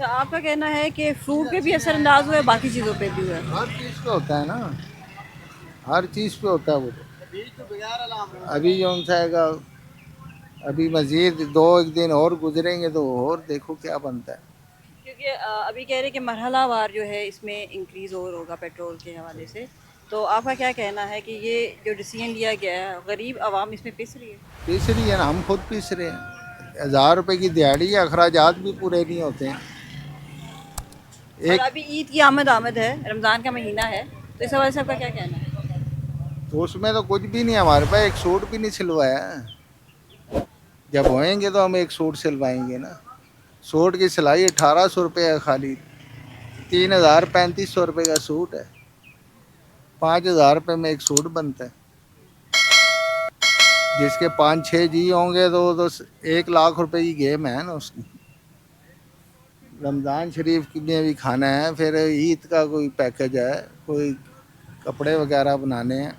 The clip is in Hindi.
अच्छा, आपका कहना है कि फ्रूट पे भी असरअंदाज हुआ है, बाकी चीज़ों पे भी हुआ है। हर चीज़ पे होता है ना, हर चीज़ पे होता है वो तो। अभी जो है, अभी मजीद दो एक दिन और गुजरेंगे तो और देखो क्या बनता है। क्योंकि अभी कह रहे हैं कि मरहलावार जो है इसमें इंक्रीज़ और होगा पेट्रोल के हवाले से। तो आपका क्या कहना है कि ये जो डिसीजन लिया गया है, गरीब आवाम इसमें पिस रही है? पीस रही है ना, हम खुद पीस रहे हैं। 1000 रुपए की दिहाड़ी, अखराजात भी पूरे नहीं होते हैं। और एक अभी ईद की आमद आमद है, रमज़ान का महीना है, तो इस हवाले से आपका क्या कहना है? तो उसमें तो कुछ भी नहीं, हमारे पास एक सूट भी नहीं सिलवाया है। जब होएंगे तो हम एक सूट सिलवाएंगे ना। सूट की सिलाई 1800 रुपये है खाली। 3000 3500 रुपये का सूट है। 5000 रुपये में एक सूट बनता है। जिसके 5 6 जी होंगे तो 1 लाख रुपए की गेम है ना उसकी। रमज़ान शरीफ की में भी खाना है, फिर ईद का कोई पैकेज है, कोई कपड़े वगैरह बनाने हैं।